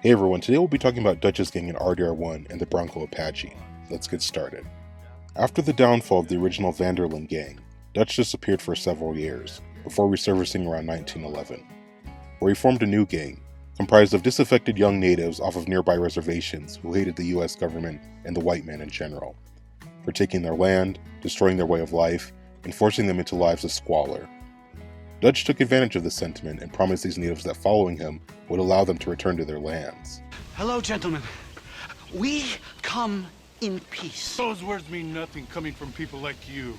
Hey everyone, today we'll be talking about Dutch's gang in RDR1 and the Bronco Apache. Let's get started. After the downfall of the original Vanderlyn gang, Dutch disappeared for several years, before resurfacing around 1911, where he formed a new gang, comprised of disaffected young natives off of nearby reservations who hated the US government and the white man in general, for taking their land, destroying their way of life, and forcing them into lives of squalor. Dutch took advantage of this sentiment and promised these natives that following him would allow them to return to their lands. Hello, gentlemen. We come in peace. Those words mean nothing coming from people like you.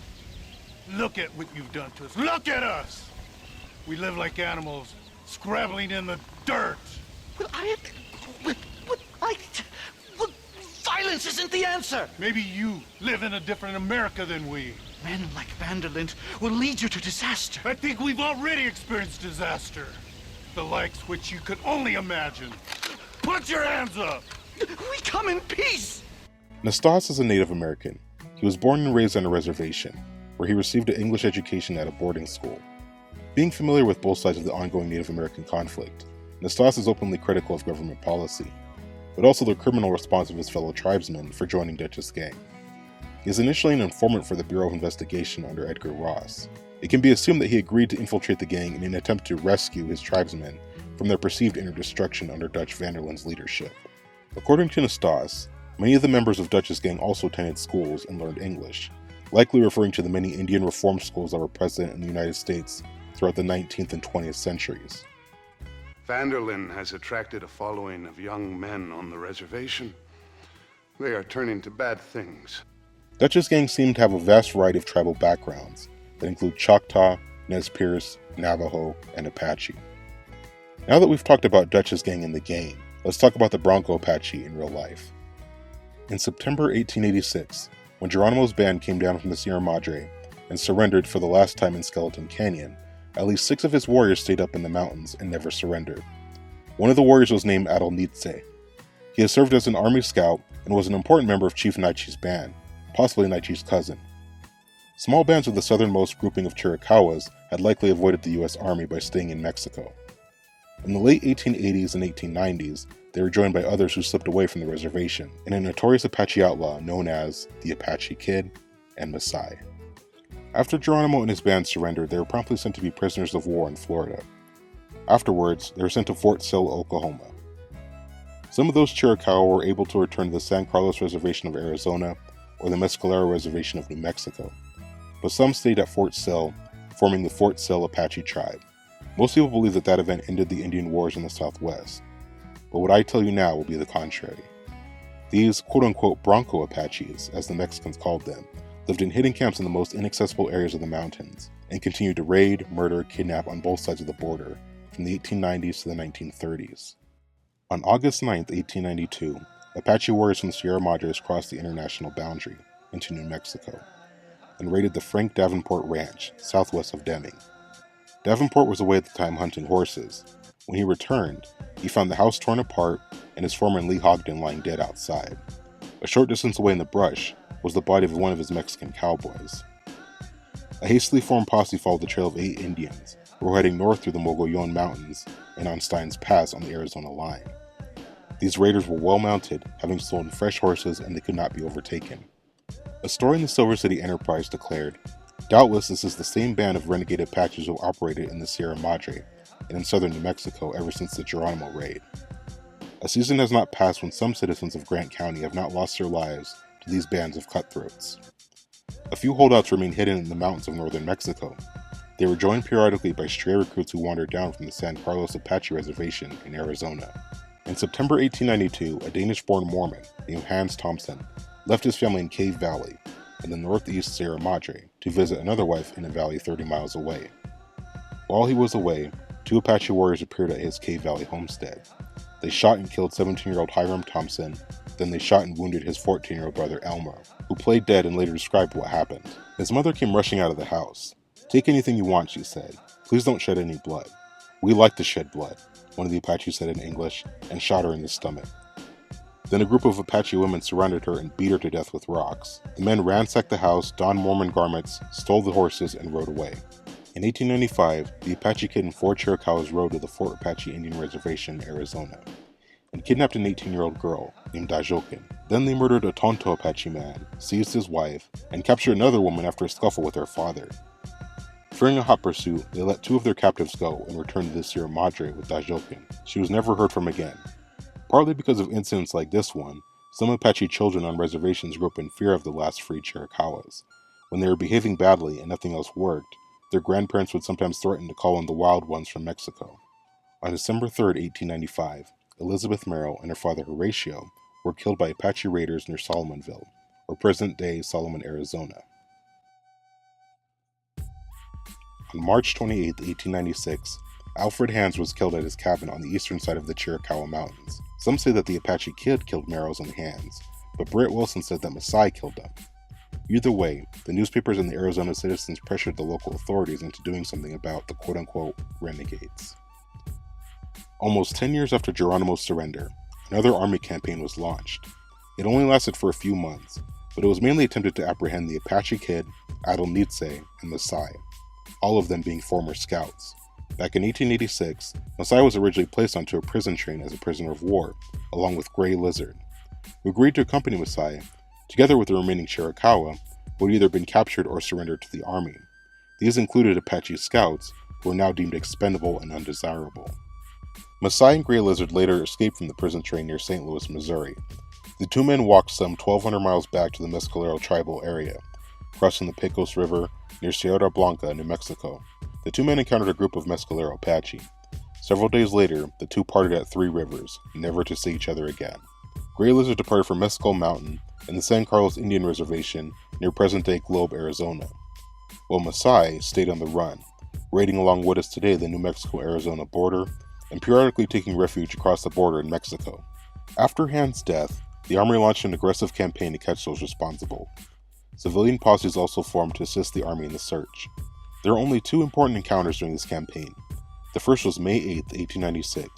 Look at what you've done to us. Look at us! We live like animals, scrabbling in the dirt. Well, violence isn't the answer. Maybe you live in a different America than we. Men like Vanderlyn will lead you to disaster. I think we've already experienced disaster. The likes which you could only imagine. Put your hands up! We come in peace! Nastas is a Native American. He was born and raised on a reservation, where he received an English education at a boarding school. Being familiar with both sides of the ongoing Native American conflict, Nastas is openly critical of government policy, but also the criminal response of his fellow tribesmen for joining Dutch's gang. He is initially an informant for the Bureau of Investigation under Edgar Ross. It can be assumed that he agreed to infiltrate the gang in an attempt to rescue his tribesmen from their perceived inner destruction under Dutch Vanderlyn's leadership. According to Nastas, many of the members of Dutch's gang also attended schools and learned English, likely referring to the many Indian reform schools that were present in the United States throughout the 19th and 20th centuries. Vanderlyn has attracted a following of young men on the reservation. They are turning to bad things. Dutch's gang seemed to have a vast variety of tribal backgrounds that include Choctaw, Nez Perce, Navajo, and Apache. Now that we've talked about Dutch's gang in the game, let's talk about the Bronco Apache in real life. In September 1886, when Geronimo's band came down from the Sierra Madre and surrendered for the last time in Skeleton Canyon, at least 6 of his warriors stayed up in the mountains and never surrendered. One of the warriors was named Adelnitze. He has served as an army scout and was an important member of Chief Naiche's band, possibly Naiche's cousin. Small bands of the southernmost grouping of Chiricahuas had likely avoided the US Army by staying in Mexico. In the late 1880s and 1890s, they were joined by others who slipped away from the reservation in a notorious Apache outlaw known as the Apache Kid and Massai. After Geronimo and his band surrendered, they were promptly sent to be prisoners of war in Florida. Afterwards, they were sent to Fort Sill, Oklahoma. Some of those Chiricahua were able to return to the San Carlos Reservation of Arizona or the Mescalero Reservation of New Mexico, but some stayed at Fort Sill, forming the Fort Sill Apache tribe. Most people believe that event ended the Indian Wars in the Southwest, but what I tell you now will be the contrary. These quote-unquote Bronco Apaches, as the Mexicans called them, lived in hidden camps in the most inaccessible areas of the mountains, and continued to raid, murder, kidnap on both sides of the border, from the 1890s to the 1930s. On August 9, 1892, Apache warriors from the Sierra Madres crossed the international boundary into New Mexico, and raided the Frank Davenport Ranch, southwest of Deming. Davenport was away at the time hunting horses. When he returned, he found the house torn apart and his foreman Lee Hogden lying dead outside. A short distance away in the brush was the body of one of his Mexican cowboys. A hastily formed posse followed the trail of 8 Indians, who were heading north through the Mogollon Mountains and on Steins Pass on the Arizona line. These raiders were well mounted, having stolen fresh horses, and they could not be overtaken. A story in the Silver City Enterprise declared, "Doubtless this is the same band of renegade Apaches who operated in the Sierra Madre and in southern New Mexico ever since the Geronimo raid." A season has not passed when some citizens of Grant County have not lost their lives to these bands of cutthroats. A few holdouts remain hidden in the mountains of northern Mexico. They were joined periodically by stray recruits who wandered down from the San Carlos Apache Reservation in Arizona. In September 1892, a Danish-born Mormon named Hans Thompson left his family in Cave Valley, in the northeast Sierra Madre, to visit another wife in a valley 30 miles away. While he was away, 2 Apache warriors appeared at his Cave Valley homestead. They shot and killed 17-year-old Hiram Thompson, then they shot and wounded his 14-year-old brother Elmer, who played dead and later described what happened. His mother came rushing out of the house. "Take anything you want," she said. "Please don't shed any blood." "We like to shed blood," one of the Apaches said in English, and shot her in the stomach. Then a group of Apache women surrounded her and beat her to death with rocks. The men ransacked the house, donned Mormon garments, stole the horses, and rode away. In 1895, the Apache Kid and 4 Chiricahuas rode to the Fort Apache Indian Reservation, Arizona. and kidnapped an 18-year-old girl named Dajoken. Then they murdered a Tonto Apache man, seized his wife, and captured another woman after a scuffle with her father. Fearing a hot pursuit, they let 2 of their captives go and returned to the Sierra Madre with Dajoken. She was never heard from again. Partly because of incidents like this one, some Apache children on reservations grew up in fear of the last free Chiricahuas. When they were behaving badly and nothing else worked, their grandparents would sometimes threaten to call in the wild ones from Mexico. On December 3, 1895, Elizabeth Merrill and her father Horatio were killed by Apache raiders near Solomonville, or present-day Solomon, Arizona. On March 28, 1896, Alfred Hands was killed at his cabin on the eastern side of the Chiricahua Mountains. Some say that the Apache Kid killed Merrills and Hands, but Britt Wilson said that Massai killed them. Either way, the newspapers and the Arizona citizens pressured the local authorities into doing something about the quote-unquote renegades. Almost 10 years after Geronimo's surrender, another army campaign was launched. It only lasted for a few months, but it was mainly attempted to apprehend the Apache Kid, Adelnitze, and Massai, all of them being former scouts. Back in 1886, Massai was originally placed onto a prison train as a prisoner of war, along with Grey Lizard, who agreed to accompany Massai, together with the remaining Chiricahua, who had either been captured or surrendered to the army. These included Apache scouts, who were now deemed expendable and undesirable. Massai and Grey Lizard later escaped from the prison train near St. Louis, Missouri. The 2 men walked some 1,200 miles back to the Mescalero tribal area, crossing the Pecos River near Sierra Blanca, New Mexico. The 2 men encountered a group of Mescalero Apache. Several days later, the 2 parted at 3 Rivers, never to see each other again. Grey Lizard departed for Mescal Mountain and the San Carlos Indian Reservation near present-day Globe, Arizona, while Massai stayed on the run, raiding along what is today the New Mexico-Arizona border and periodically taking refuge across the border in Mexico. After Hand's death, the Army launched an aggressive campaign to catch those responsible. Civilian posses also formed to assist the Army in the search. There are only 2 important encounters during this campaign. The first was May 8, 1896,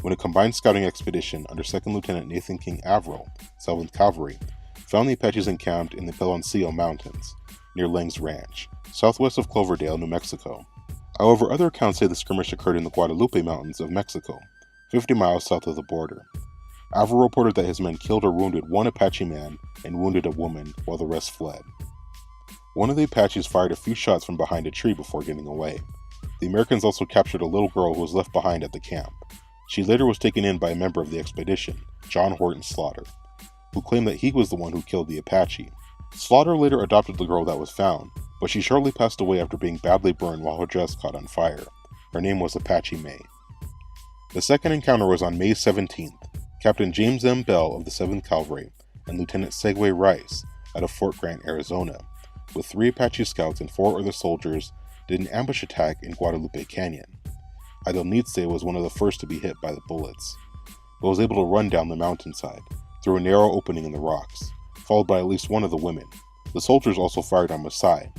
when a combined scouting expedition under 2nd Lieutenant Nathan King Averill, 7th Cavalry, found the Apaches encamped in the Peloncillo Mountains, near Lang's Ranch, southwest of Cloverdale, New Mexico. However, other accounts say the skirmish occurred in the Guadalupe Mountains of Mexico, 50 miles south of the border. Averill reported that his men killed or wounded 1 Apache man and wounded a woman, while the rest fled. One of the Apaches fired a few shots from behind a tree before getting away. The Americans also captured a little girl who was left behind at the camp. She later was taken in by a member of the expedition, John Horton Slaughter, who claimed that he was the one who killed the Apache. Slaughter later adopted the girl that was found, but she shortly passed away after being badly burned while her dress caught on fire. Her name was Apache May. The second encounter was on May 17th. Captain James M. Bell of the 7th Cavalry and Lieutenant Segway Rice out of Fort Grant, Arizona, with 3 Apache scouts and 4 other soldiers, did an ambush attack in Guadalupe Canyon. Adelnitze was one of the first to be hit by the bullets, but was able to run down the mountainside, through a narrow opening in the rocks, followed by at least one of the women. The soldiers also fired on Massai,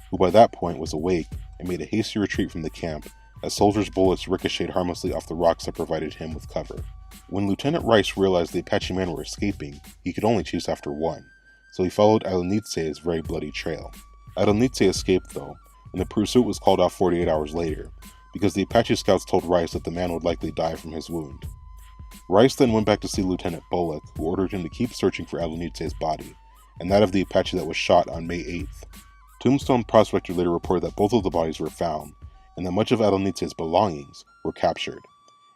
who by that point was awake and made a hasty retreat from the camp as soldiers' bullets ricocheted harmlessly off the rocks that provided him with cover. When Lieutenant Rice realized the Apache men were escaping, he could only choose after one, so he followed Adelnitze's very bloody trail. Adelnitze escaped though, and the pursuit was called off 48 hours later, because the Apache scouts told Rice that the man would likely die from his wound. Rice then went back to see Lieutenant Bullock, who ordered him to keep searching for Adelnitze's body, and that of the Apache that was shot on May 8th. Tombstone Prospector later reported that both of the bodies were found, and that much of Adelnitze's belongings were captured,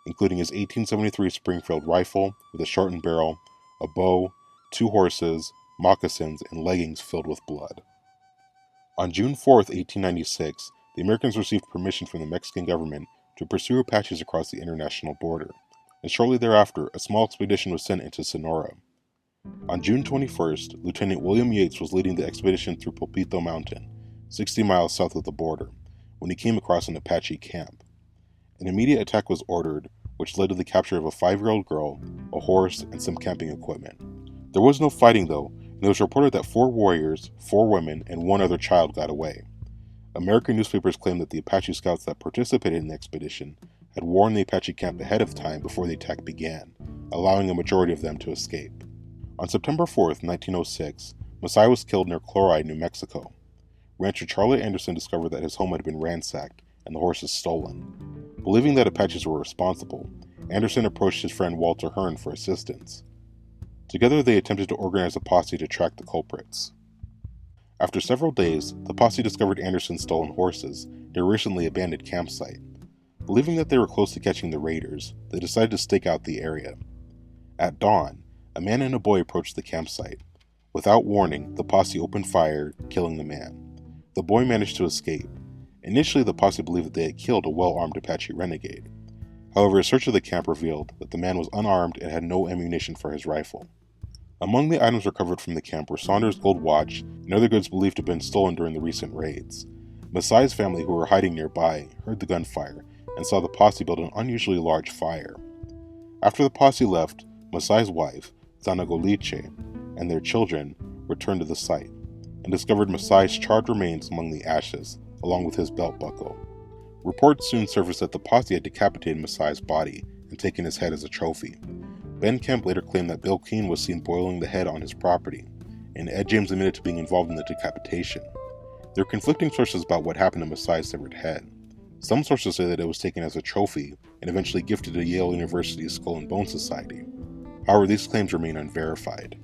including his 1873 Springfield rifle with a shortened barrel, a bow, 2 horses, moccasins, and leggings filled with blood. On June 4, 1896, the Americans received permission from the Mexican government to pursue Apaches across the international border, and shortly thereafter, a small expedition was sent into Sonora. On June 21st, Lieutenant William Yates was leading the expedition through Pulpito Mountain, 60 miles south of the border, when he came across an Apache camp. An immediate attack was ordered, which led to the capture of a 5-year-old girl, a horse, and some camping equipment. There was no fighting though, and it was reported that 4 warriors, 4 women, and 1 other child got away. American newspapers claimed that the Apache scouts that participated in the expedition had warned the Apache camp ahead of time before the attack began, allowing a majority of them to escape. On September 4, 1906, Massai was killed near Chloride, New Mexico. Rancher Charlie Anderson discovered that his home had been ransacked and the horses stolen. Believing that Apaches were responsible, Anderson approached his friend Walter Hearn for assistance. Together they attempted to organize a posse to track the culprits. After several days, the posse discovered Anderson's stolen horses near a recently abandoned campsite. Believing that they were close to catching the raiders, they decided to stake out the area. At dawn, a man and a boy approached the campsite. Without warning, the posse opened fire, killing the man. The boy managed to escape. Initially, the posse believed that they had killed a well-armed Apache renegade. However, a search of the camp revealed that the man was unarmed and had no ammunition for his rifle. Among the items recovered from the camp were Saunders' gold watch and other goods believed to have been stolen during the recent raids. Massai's family, who were hiding nearby, heard the gunfire and saw the posse build an unusually large fire. After the posse left, Massai's wife, Zanagoliche, and their children returned to the site and discovered Massai's charred remains among the ashes, along with his belt buckle. Reports soon surfaced that the posse had decapitated Massai's body and taken his head as a trophy. Ben Kemp later claimed that Bill Keane was seen boiling the head on his property, and Ed James admitted to being involved in the decapitation. There are conflicting sources about what happened to Massai's severed head. Some sources say that it was taken as a trophy and eventually gifted to Yale University's Skull and Bone Society. However, these claims remain unverified.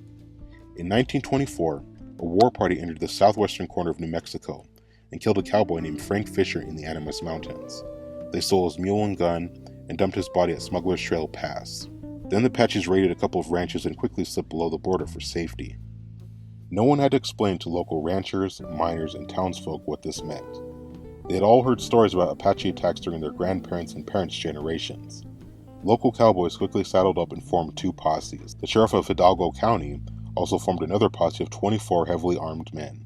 In 1924, a war party entered the southwestern corner of New Mexico and killed a cowboy named Frank Fisher in the Animas Mountains. They stole his mule and gun and dumped his body at Smuggler's Trail Pass. Then the Apaches raided a couple of ranches and quickly slipped below the border for safety. No one had to explain to local ranchers, miners, and townsfolk what this meant. They had all heard stories about Apache attacks during their grandparents' and parents' generations. Local cowboys quickly saddled up and formed two posses. The sheriff of Hidalgo County also formed another posse of 24 heavily armed men.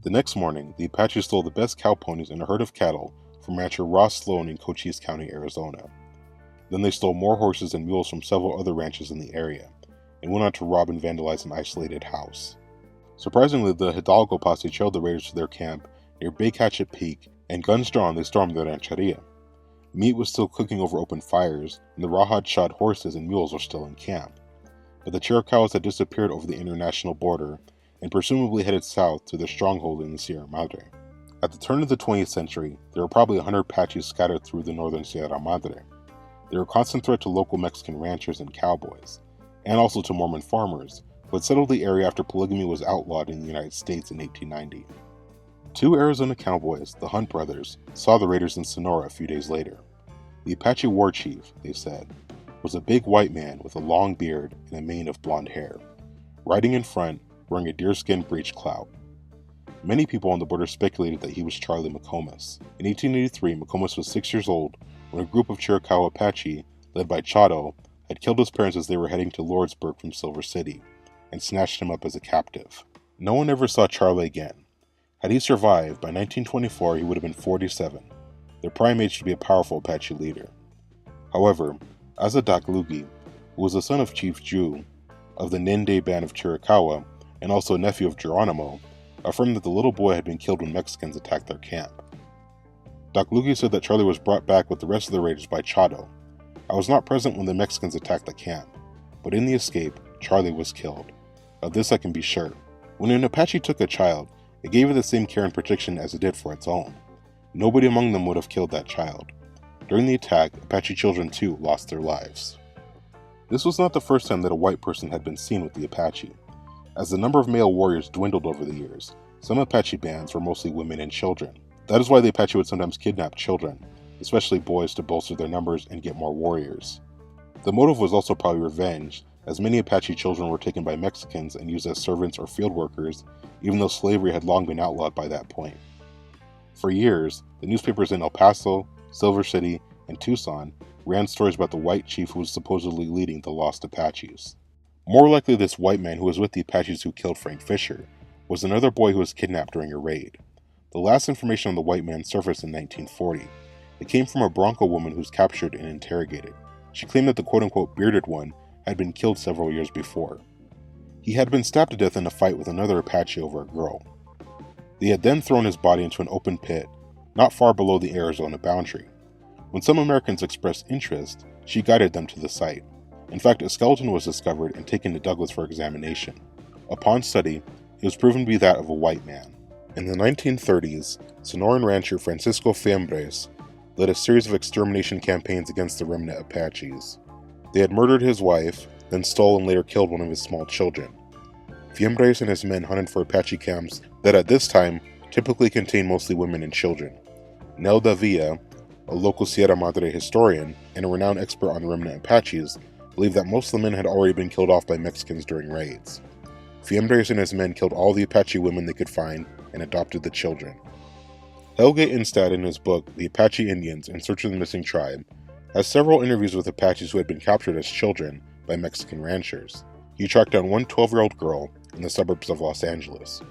The next morning, the Apaches stole the best cow ponies and a herd of cattle from rancher Ross Sloan in Cochise County, Arizona. Then they stole more horses and mules from several other ranches in the area, and went on to rob and vandalize an isolated house. Surprisingly, the Hidalgo posse trailed the raiders to their camp near Big Hatchet Peak, and guns drawn, they stormed the rancheria. Meat was still cooking over open fires, and the rawhide-shod horses and mules were still in camp. But the Chiricahuas had disappeared over the international border, and presumably headed south to their stronghold in the Sierra Madre. At the turn of the 20th century, there were probably 100 Apaches scattered through the northern Sierra Madre. They were a constant threat to local Mexican ranchers and cowboys, and also to Mormon farmers, who had settled the area after polygamy was outlawed in the United States in 1890. Two Arizona cowboys, the Hunt brothers, saw the raiders in Sonora a few days later. The Apache war chief, they said, was a big white man with a long beard and a mane of blonde hair, riding in front, wearing a deerskin breech clout. Many people on the border speculated that he was Charlie McComas. In 1883, McComas was 6 years old when a group of Chiricahua Apache, led by Chato, had killed his parents as they were heading to Lordsburg from Silver City, and snatched him up as a captive. No one ever saw Charlie again. Had he survived, by 1924 he would have been 47, their prime age to be a powerful Apache leader. However, Asa Daklugi, who was the son of Chief Jew of the Nende band of Chiricahua, and also a nephew of Geronimo, affirmed that the little boy had been killed when Mexicans attacked their camp. Daklugi said that Charlie was brought back with the rest of the raiders by Chato. I was not present when the Mexicans attacked the camp, but in the escape, Charlie was killed. Of this I can be sure. When an Apache took a child, it gave it the same care and protection as it did for its own. Nobody among them would have killed that child. During the attack, Apache children too lost their lives. This was not the first time that a white person had been seen with the Apache. As the number of male warriors dwindled over the years, some Apache bands were mostly women and children. That is why the Apache would sometimes kidnap children, especially boys, to bolster their numbers and get more warriors. The motive was also probably revenge, as many Apache children were taken by Mexicans and used as servants or field workers, even though slavery had long been outlawed by that point. For years, the newspapers in El Paso, Silver City, and Tucson ran stories about the white chief who was supposedly leading the lost Apaches. More likely, this white man who was with the Apaches who killed Frank Fisher was another boy who was kidnapped during a raid. The last information on the white man surfaced in 1940. It came from a Bronco woman who was captured and interrogated. She claimed that the quote-unquote bearded one had been killed several years before. He had been stabbed to death in a fight with another Apache over a girl. They had then thrown his body into an open pit, not far below the Arizona boundary. When some Americans expressed interest, she guided them to the site. In fact, a skeleton was discovered and taken to Douglas for examination. Upon study, it was proven to be that of a white man. In the 1930s, Sonoran rancher Francisco Fiambres led a series of extermination campaigns against the remnant Apaches. They had murdered his wife, then stole and later killed one of his small children. Fiembres and his men hunted for Apache camps that at this time typically contained mostly women and children. Nelda Villa, a local Sierra Madre historian and a renowned expert on the remnant Apaches, believed that most of the men had already been killed off by Mexicans during raids. Fiembres and his men killed all the Apache women they could find and adopted the children. Helge Ingstad, in his book The Apache Indians in Search of the Missing Tribe, has several interviews with Apaches who had been captured as children by Mexican ranchers. He tracked down one 12-year-old girl in the suburbs of Los Angeles.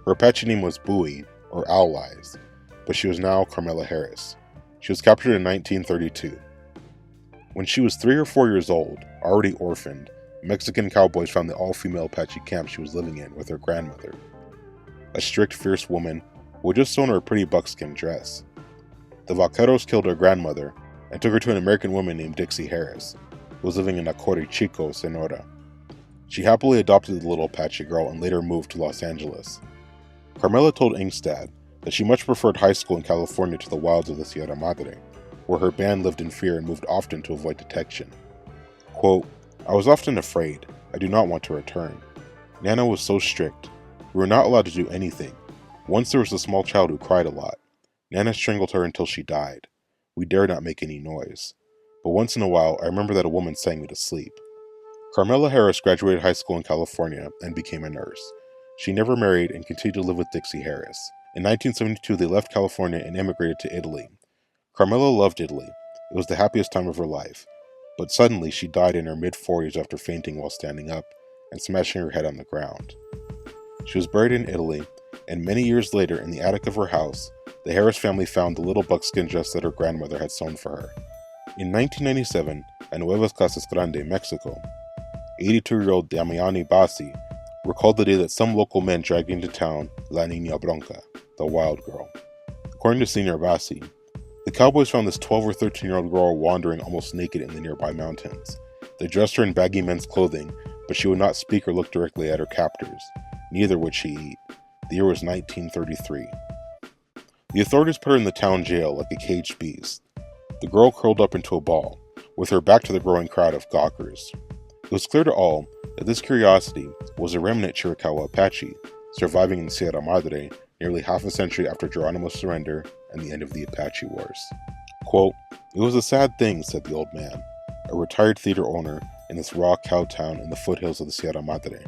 Her Apache name was Bowie, or Owl Eyes, but she was now Carmela Harris. She was captured in 1932. When she was 3 or 4 years old, already orphaned, Mexican cowboys found the all-female Apache camp she was living in with her grandmother, a strict, fierce woman who had just sewn her a pretty buckskin dress. The vaqueros killed her grandmother and took her to an American woman named Dixie Harris, who was living in Acori Chico, Sonora. She happily adopted the little Apache girl and later moved to Los Angeles. Carmela told Ingstad that she much preferred high school in California to the wilds of the Sierra Madre, where her band lived in fear and moved often to avoid detection. Quote, "I was often afraid. I do not want to return. Nana was so strict. We were not allowed to do anything. Once there was a small child who cried a lot. Nana strangled her until she died. We dared not make any noise. But once in a while, I remember that a woman sang me to sleep." Carmela Harris graduated high school in California and became a nurse. She never married and continued to live with Dixie Harris. In 1972, they left California and emigrated to Italy. Carmela loved Italy. It was the happiest time of her life. But suddenly, she died in her mid-40s after fainting while standing up and smashing her head on the ground. She was buried in Italy, and many years later, in the attic of her house, the Harris family found the little buckskin dress that her grandmother had sewn for her. In 1997, at Nuevas Casas Grande, Mexico, 82-year-old Damiani Bassi recalled the day that some local men dragged into town La Niña Bronca, the wild girl. According to Senior Bassi, the cowboys found this 12 or 13-year-old girl wandering almost naked in the nearby mountains. They dressed her in baggy men's clothing, but she would not speak or look directly at her captors. Neither would she eat. The year was 1933. The authorities put her in the town jail like a caged beast. The girl curled up into a ball, with her back to the growing crowd of gawkers. It was clear to all that this curiosity was a remnant Chiricahua Apache, surviving in Sierra Madre nearly half a century after Geronimo's surrender and the end of the Apache Wars. Quote, "It was a sad thing," said the old man, a retired theater owner in this raw cow town in the foothills of the Sierra Madre.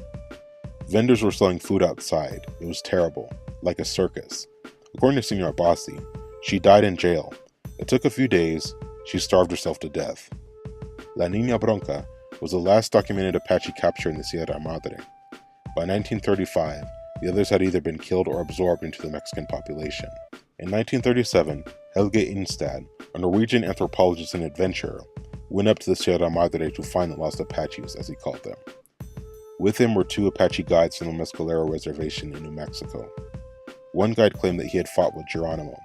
Vendors were selling food outside. It was terrible, like a circus. According to Senor Bassi, she died in jail. It took a few days. She starved herself to death. La Niña Bronca was the last documented Apache capture in the Sierra Madre. By 1935, the others had either been killed or absorbed into the Mexican population. In 1937, Helge Ingstad, a Norwegian anthropologist and adventurer, went up to the Sierra Madre to find the lost Apaches, as he called them. With him were 2 Apache guides from the Mescalero Reservation in New Mexico. One guide claimed that he had fought with Geronimo.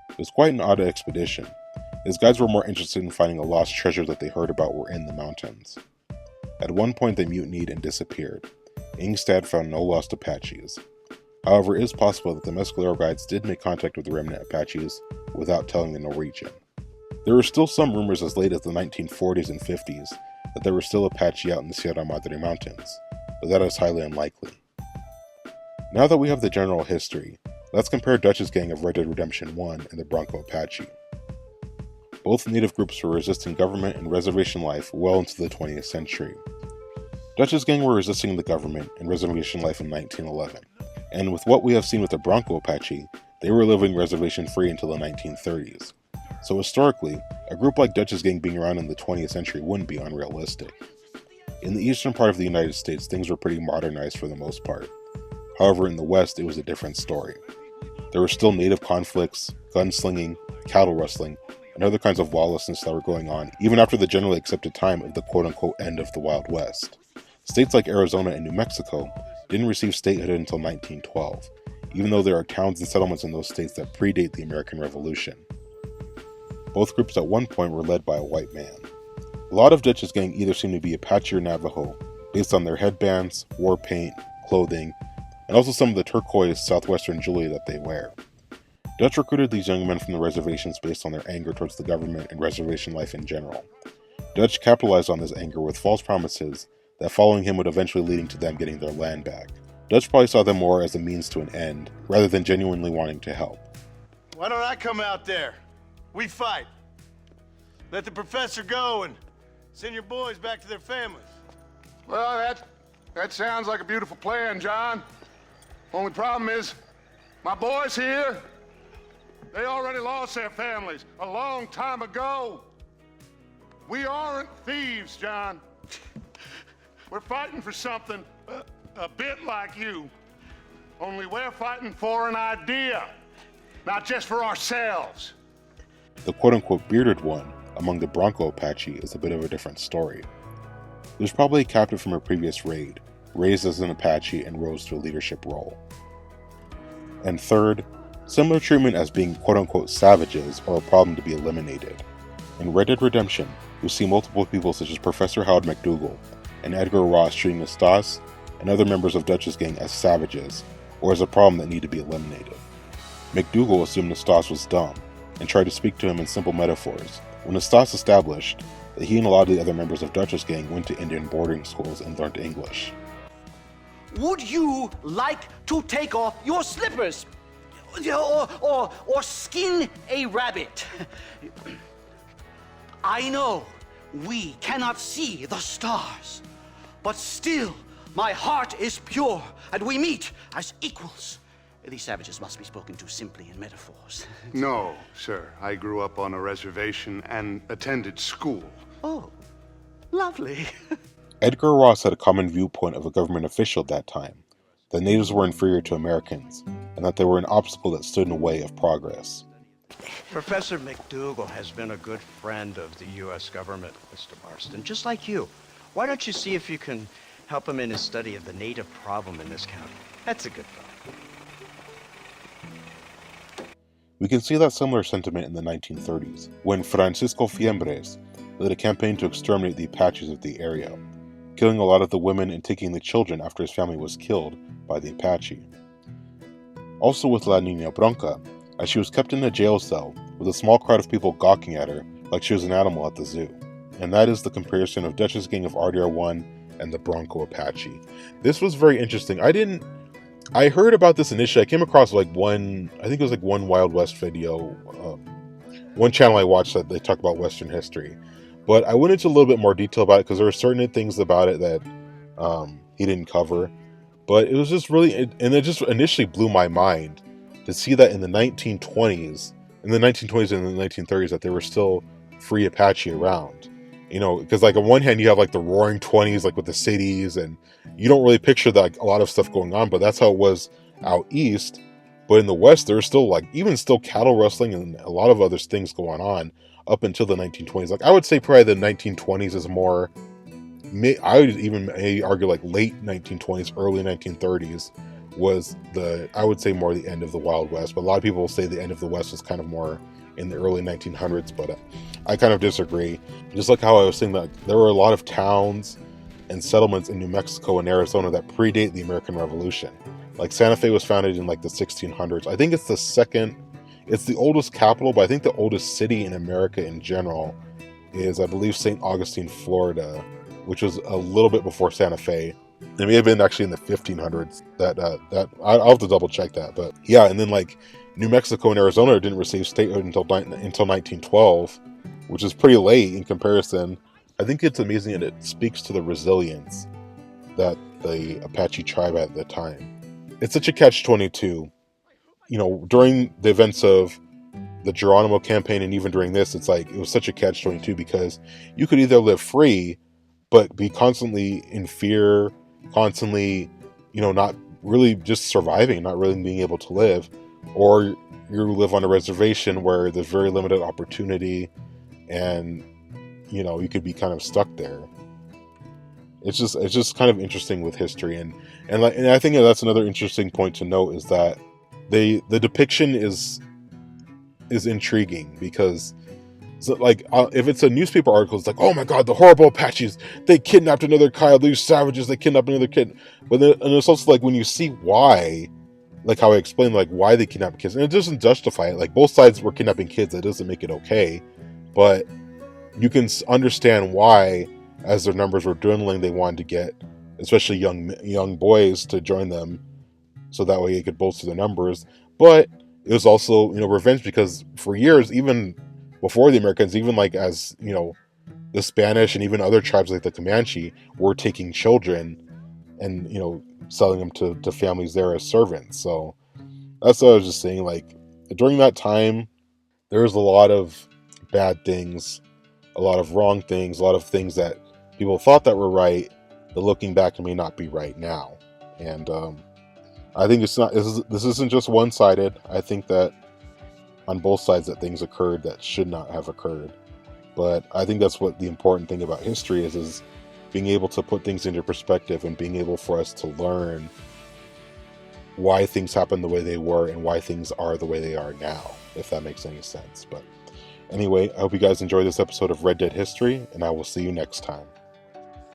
It was quite an odd expedition. His guides were more interested in finding a lost treasure that they heard about were in the mountains. At one point they mutinied and disappeared. Ingstad found no lost Apaches. However, it is possible that the Mescalero guides did make contact with the remnant Apaches without telling the Norwegian. There were still some rumors as late as the 1940s and 50s that there were still Apache out in the Sierra Madre Mountains, but that is highly unlikely. Now that we have the general history, let's compare Dutch's gang of Red Dead Redemption 1 and the Bronco Apache. Both native groups were resisting government and reservation life well into the 20th century. Dutch's gang were resisting the government and reservation life in 1911, and with what we have seen with the Bronco Apache, they were living reservation-free until the 1930s. So historically, a group like Dutch's gang being around in the 20th century wouldn't be unrealistic. In the eastern part of the United States, things were pretty modernized for the most part. However, in the West, it was a different story. There were still native conflicts, gunslinging, cattle rustling, and other kinds of lawlessness that were going on, even after the generally accepted time of the quote-unquote end of the Wild West. States like Arizona and New Mexico didn't receive statehood until 1912, even though there are towns and settlements in those states that predate the American Revolution. Both groups at one point were led by a white man. A lot of Dutch's gang either seem to be Apache or Navajo, based on their headbands, war paint, clothing, and also some of the turquoise southwestern jewelry that they wear. Dutch recruited these young men from the reservations based on their anger towards the government and reservation life in general. Dutch capitalized on this anger with false promises that following him would eventually lead to them getting their land back. Dutch probably saw them more as a means to an end, rather than genuinely wanting to help. Why don't I come out there? We fight. Let the professor go and send your boys back to their families. Well, that sounds like a beautiful plan, John. Only problem is, my boys here, they already lost their families a long time ago. We aren't thieves, John. We're fighting for something a bit like you. Only we're fighting for an idea, not just for ourselves. The quote-unquote bearded one among the Bronco Apache is a bit of a different story. He was probably a captive from a previous raid, raised as an Apache and rose to a leadership role. And third, similar treatment as being quote-unquote savages or a problem to be eliminated. In Red Dead Redemption, you see multiple people such as Professor Howard McDougal and Edgar Ross treating Stas and other members of Dutch's gang as savages, or as a problem that need to be eliminated. McDougal assumed Stas was dumb, and tried to speak to him in simple metaphors, when Stas established that he and a lot of the other members of Dutch's gang went to Indian boarding schools and learned English. Would you like to take off your slippers? Or skin a rabbit? I know we cannot see the stars, but still my heart is pure, and we meet as equals. These savages must be spoken to simply in metaphors. No, sir. I grew up on a reservation and attended school. Oh, lovely. Edgar Ross had a common viewpoint of a government official at that time, that natives were inferior to Americans, and that they were an obstacle that stood in the way of progress. Professor McDougal has been a good friend of the U.S. government, Mr. Marston, just like you. Why don't you see if you can help him in his study of the native problem in this county? That's a good thought. We can see that similar sentiment in the 1930s, when Francisco Fiembres led a campaign to exterminate the Apaches of the area, killing a lot of the women and taking the children after his family was killed by the Apache. Also with La Niña Bronca, as she was kept in a jail cell with a small crowd of people gawking at her like she was an animal at the zoo. And that is the comparison of Dutch's gang of RDR-1 and the Bronco Apache. This was very interesting. I heard about this initially. I came across one Wild West video, one channel I watched that they talk about Western history. But I went into a little bit more detail about it because there were certain things about it that he didn't cover. But it was just really, and it just initially blew my mind to see that in the 1920s and the 1930s that there were still free Apache around. You know, because on one hand you have the roaring 20s with the cities, and you don't really picture that a lot of stuff going on, but that's how it was out east. But in the west there's still even still cattle rustling and a lot of other things going on up until the 1920s. I would say probably the 1920s is more, I would even argue late 1920s, early 1930s was I would say more the end of the Wild West. But a lot of people say the end of the West was kind of more in the early 1900s, but I kind of disagree. Just like how I was saying that there were a lot of towns and settlements in New Mexico and Arizona that predate the American Revolution. Santa Fe was founded in the 1600s. I think it's the oldest capital, but I think the oldest city in America in general is, I believe, St. Augustine, Florida, which was a little bit before Santa Fe. It may have been actually in the 1500s. I'll have to double check that, but yeah. And then New Mexico and Arizona didn't receive statehood until 1912, which is pretty late in comparison. I think it's amazing, and it speaks to the resilience that the Apache tribe had at the time. It's such a catch-22. You know, during the events of the Geronimo campaign and even during this, it was such a catch-22 because you could either live free, but be constantly in fear, constantly, not really just surviving, not really being able to live, or you live on a reservation where there's very limited opportunity and, you could be kind of stuck there. It's just kind of interesting with history. And I think that's another interesting point to note is that the depiction is intriguing because if it's a newspaper article, it's oh my god, the horrible Apaches, they kidnapped another child, these savages, they kidnapped another kid. But then, and it's also when you see why like how I explained, like why they kidnap kids, and it doesn't justify it. Like both sides were kidnapping kids. That doesn't make it okay, but you can understand why, as their numbers were dwindling, they wanted to get, especially young boys, to join them, so that way it could bolster their numbers. But it was also, revenge, because for years, even before the Americans, even like as the Spanish and even other tribes like the Comanche were taking children and selling them to families there as servants. So that's what I was just saying. Like during that time, there was a lot of bad things, a lot of wrong things, a lot of things that people thought that were right, but looking back, it may not be right now. And I think it's not. This isn't just one-sided. I think that on both sides that things occurred that should not have occurred. But I think that's what the important thing about history is being able to put things into perspective and being able for us to learn why things happened the way they were and why things are the way they are now, if that makes any sense. But anyway, I hope you guys enjoyed this episode of Red Dead History, and I will see you next time.